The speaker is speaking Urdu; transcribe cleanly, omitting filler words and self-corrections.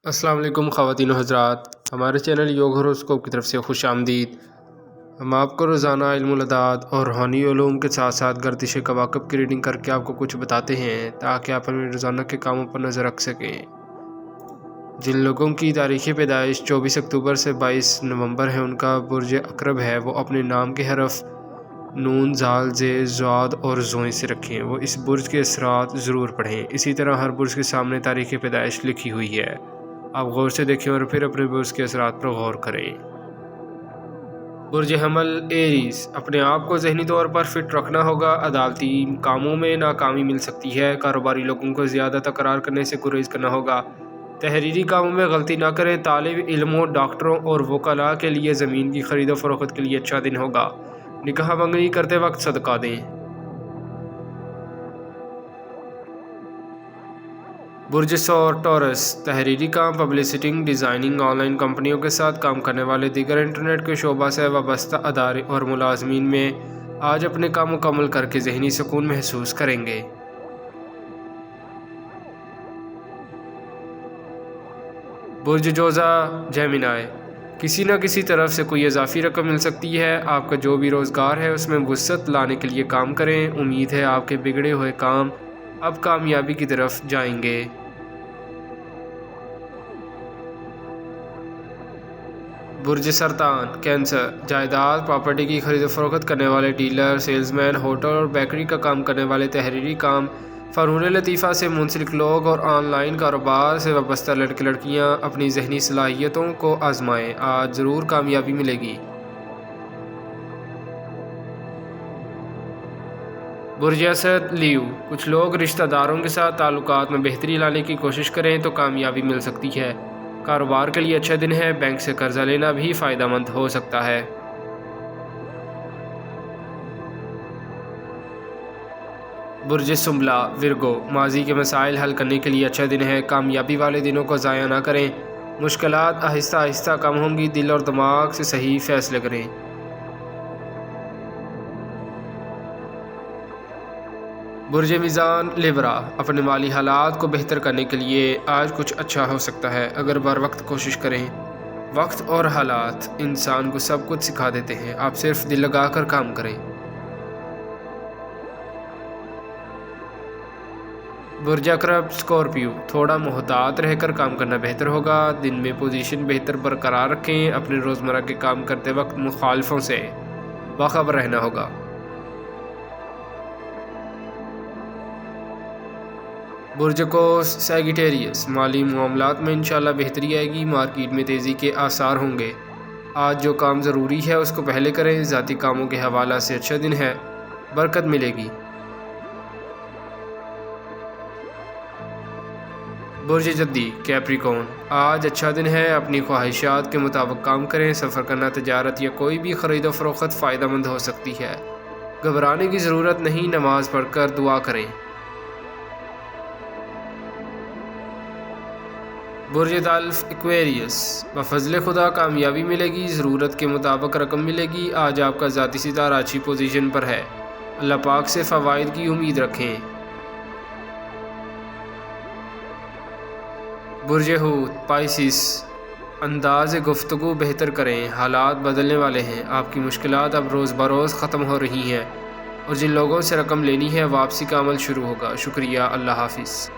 السلام علیکم خواتین و حضرات، ہمارے چینل یوگ ہوروسکوپ کی طرف سے خوش آمدید۔ ہم آپ کو روزانہ علم الاعداد اور روحانی علوم کے ساتھ ساتھ گردش کواکب کی ریڈنگ کر کے آپ کو کچھ بتاتے ہیں تاکہ آپ اپنے روزانہ کے کاموں پر نظر رکھ سکیں۔ جن لوگوں کی تاریخ پیدائش 24 اکتوبر سے 22 نومبر ہے، ان کا برج عقرب ہے، وہ اپنے نام کے حرف نون، زال، ز، ضاد اور زوئیں سے رکھیں۔ وہ اس برج کے اثرات ضرور پڑھیں۔ اسی طرح ہر برج کے سامنے تاریخ پیدائش لکھی ہوئی ہے، آپ غور سے دیکھیں اور پھر اپنے برج کے اثرات پر غور کریں۔ برج حمل ایریز، اپنے آپ کو ذہنی طور پر فٹ رکھنا ہوگا۔ عدالتی کاموں میں ناکامی مل سکتی ہے۔ کاروباری لوگوں کو زیادہ تکرار کرنے سے گریز کرنا ہوگا۔ تحریری کاموں میں غلطی نہ کریں۔ طالب علموں، ڈاکٹروں اور وکلاء کے لیے زمین کی خرید و فروخت کے لیے اچھا دن ہوگا۔ نکاح منگنی کرتے وقت صدقہ دیں۔ برج ثور ٹورس، تحریری کام، پبلسٹنگ، ڈیزائننگ، آن لائن کمپنیوں کے ساتھ کام کرنے والے، دیگر انٹرنیٹ کے شعبہ سے وابستہ ادارے اور ملازمین میں آج اپنے کام مکمل کر کے ذہنی سکون محسوس کریں گے۔ برج جوزہ جیمنائی، کسی نہ کسی طرف سے کوئی اضافی رقم مل سکتی ہے۔ آپ کا جو بھی روزگار ہے اس میں وسعت لانے کے لیے کام کریں۔ امید ہے آپ کے بگڑے ہوئے کام اب کامیابی کی طرف جائیں گے۔ برج سرطان کینسر، جائیداد، پراپرٹی کی خرید و فروخت کرنے والے، ڈیلر، سیلز مین، ہوٹل اور بیکری کا کام کرنے والے، تحریری کام، فنون لطیفہ سے منسلک لوگ اور آن لائن کاروبار سے وابستہ لڑکے لڑکیاں اپنی ذہنی صلاحیتوں کو آزمائیں، آج ضرور کامیابی ملے گی۔ برج اسد لیو، کچھ لوگ رشتہ داروں کے ساتھ تعلقات میں بہتری لانے کی کوشش کریں تو کامیابی مل سکتی ہے۔ کاروبار کے لیے اچھا دن ہے، بینک سے قرضہ لینا بھی فائدہ مند ہو سکتا ہے۔ برج سنبلہ ورگو، ماضی کے مسائل حل کرنے کے لیے اچھا دن ہے، کامیابی والے دنوں کو ضائع نہ کریں، مشکلات آہستہ آہستہ کم ہوں گی، دل اور دماغ سے صحیح فیصلے کریں۔ برج میزان لیبرا، اپنے مالی حالات کو بہتر کرنے کے لیے آج کچھ اچھا ہو سکتا ہے اگر بر وقت کوشش کریں۔ وقت اور حالات انسان کو سب کچھ سکھا دیتے ہیں، آپ صرف دل لگا کر کام کریں۔ برج عقرب اسکارپیو، تھوڑا محتاط رہ کر کام کرنا بہتر ہوگا، دن میں پوزیشن بہتر برقرار رکھیں، اپنے روزمرہ کے کام کرتے وقت مخالفوں سے باخبر رہنا ہوگا۔ برج قوس سیگیٹیریس، مالی معاملات میں انشاءاللہ بہتری آئے گی، مارکیٹ میں تیزی کے آثار ہوں گے، آج جو کام ضروری ہے اس کو پہلے کریں، ذاتی کاموں کے حوالہ سے اچھا دن ہے، برکت ملے گی۔ برج جدی کیپریکون، آج اچھا دن ہے، اپنی خواہشات کے مطابق کام کریں، سفر کرنا، تجارت یا کوئی بھی خرید و فروخت فائدہ مند ہو سکتی ہے، گھبرانے کی ضرورت نہیں، نماز پڑھ کر دعا کریں۔ برج دلف ایکویریس، بفضل خدا کامیابی ملے گی، ضرورت کے مطابق رقم ملے گی، آج آپ کا ذاتی ستارہ اچھی پوزیشن پر ہے، اللہ پاک سے فوائد کی امید رکھیں۔ برج حوت پائسیس، انداز گفتگو بہتر کریں، حالات بدلنے والے ہیں، آپ کی مشکلات اب روز بروز ختم ہو رہی ہیں اور جن لوگوں سے رقم لینی ہے واپسی کا عمل شروع ہوگا۔ شکریہ، اللہ حافظ۔